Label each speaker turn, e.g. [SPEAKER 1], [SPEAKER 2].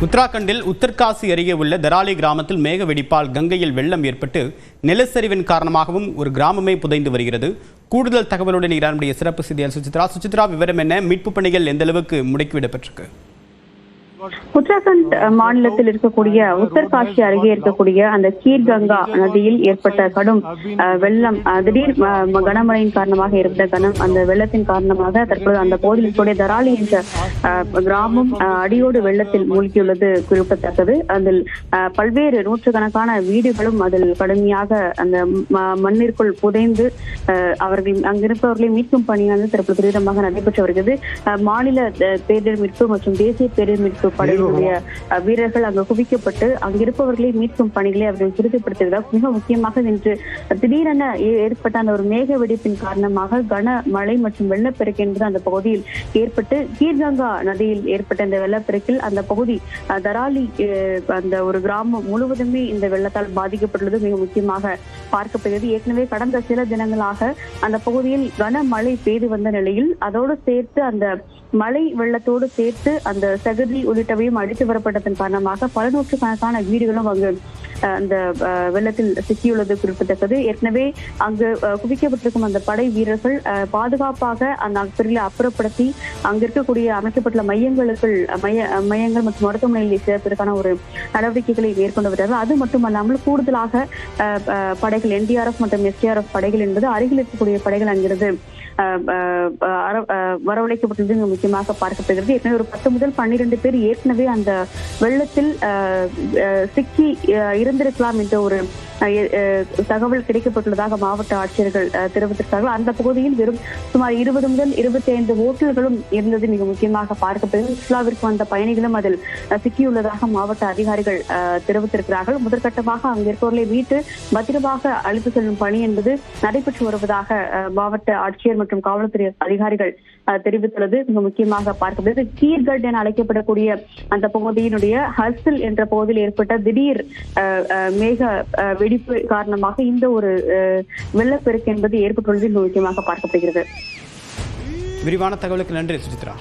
[SPEAKER 1] உத்தராகண்டில் உத்தர்காசி அருகே உள்ள தராலி கிராமத்தில் மேக வெடிப்பால் கங்கையில் வெள்ளம் ஏற்பட்டு நிலச்சரிவின் காரணமாகவும் ஒரு கிராமமே புதைந்து வருகிறது. கூடுதல் தகவலுடன் நம்முடைய சிறப்பு செய்தியாளர் சுசித்ரா. விவரம் என்ன? மீட்பு பணிகள் எந்த அளவுக்கு முடுக்கிவிடப்பட்டிருக்கு?
[SPEAKER 2] உத்தராகண்ட் மாநிலத்தில் இருக்கக்கூடிய உத்தர்காசி அருகே இருக்கக்கூடிய அந்த கீர் கங்கா நதியில் ஏற்பட்ட கடும் வெள்ளம், திடீர் கனமழையின் காரணமாக ஏற்பட்ட அந்த வெள்ளத்தின் காரணமாக தற்போது அந்த பகுதியில் இருக்கக்கூடிய தராலி என்ற கிராமம் அடியோடு வெள்ளத்தில் மூழ்கியுள்ளது குறிப்பிடத்தக்கது. அதில் பல்வேறு நூற்றுக்கணக்கான வீடுகளும் அதில் கடுமையாக அந்த மண்ணிற்குள் புதைந்து அவர்கள் அங்கிருப்பவர்களை மீட்கும் பணியானது தற்போது துரிதமாக நடைபெற்று வருகிறது. மாநில பேரிடர் மீட்பு மற்றும் தேசிய பேரிடர் மீட்பு படையினுடைய வீரர்கள் அங்கு குவிக்கப்பட்டு அங்கிருப்பவர்களை மீட்கும் பணிகளை அவர்கள் துரிதப்படுத்துகிறார். மிக முக்கியமாக இன்று திடீரென ஏற்பட்ட அந்த ஒரு மேக வெடிப்பின் காரணமாக கனமழை மற்றும் வெள்ளப்பெருக்கு என்பது அந்த பகுதியில் ஏற்பட்டு கீர்கங்கா நதியில் ஏற்பட்ட இந்த வெள்ளப்பெருக்கில் அந்த பகுதி தராலி அந்த ஒரு கிராமம் முழுவதுமே இந்த வெள்ளத்தால் பாதிக்கப்பட்டுள்ளது மிக முக்கியமாக பார்க்கப்படுகிறது. ஏற்கனவே கடந்த சில தினங்களாக அந்த பகுதியில் கனமழை பெய்து வந்த நிலையில் அதோடு சேர்த்து அந்த மழை வெள்ளத்தோடு சேர்த்து அந்த சகதி உள்ளிட்டவையும் அடித்து வரப்பட்டதன் காரணமாக பல நூற்றுக்கணக்கான வீடுகளும் அங்கு அந்த வெள்ளத்தில் சிக்கியுள்ளது குறிப்பிடத்தக்கது. ஏற்கனவே அங்கு குவிக்கப்பட்டிருக்கும் அந்த படை வீரர்கள் பாதுகாப்பாக அந்த பகுதியில் அப்புறப்படுத்தி அங்கு இருக்கக்கூடிய அமைக்கப்பட்டுள்ள மையங்கள் மற்றும் மருத்துவமனையில் சேர்ப்பதற்கான ஒரு நடவடிக்கைகளை மேற்கொண்டு வருகிறார்கள். அது மட்டுமல்லாமல் கூடுதலாக படைகள் NDRF மற்றும் SDRF படைகள் என்பது அருகில் இருக்கக்கூடிய படைகள் அங்கிருந்து வரவழைக்கப்பட்டது முக்கியமாக பார்க்கப்படுகிறது. ஏற்கனவே ஒரு 10 முதல் 12 பேர் ஏற்கனவே அந்த வெள்ளத்தில் சிக்கி இருந்திருக்கலாம் என்ற ஒரு தகவல் கிடைக்கப்பட்டுள்ளதாக மாவட்ட ஆட்சியர்கள் தெரிவித்திருக்கிறார்கள். அந்த பகுதியில் வெறும் சுமார் 20 முதல் 25 ஓட்டல்களும் இருந்தது மிக முக்கியமாக பார்க்கப்படுகிறது. சுற்றுலாவிற்கு வந்த பயணிகளும் அதில் சிக்கியுள்ளதாக மாவட்ட அதிகாரிகள் தெரிவித்திருக்கிறார்கள். முதற்கட்டமாக அங்கு இருப்பவர்களை வீட்டு பத்திரமாக அழைத்து செல்லும் பணி என்பது நடைபெற்று வருவதாக மாவட்ட ஆட்சியர் மற்றும் காவல்துறை அதிகாரிகள் தெரிவித்துள்ளது மிக முக்கியமாக பார்க்கப்படுகிறது. கீர்கட் என அழைக்கப்படக்கூடிய அந்த பகுதியினுடைய ஹர்சில் என்ற பகுதியில் ஏற்பட்ட திடீர் மேக வெடிப்பு காரணமாக இந்த ஒரு வெள்ளப்பெருக்கு என்பது ஏற்பட்டுள்ளது முக்கியமாக பார்க்கப்படுகிறது.
[SPEAKER 1] விரிவான தகவலுக்கு நன்றி சுசித்ரா.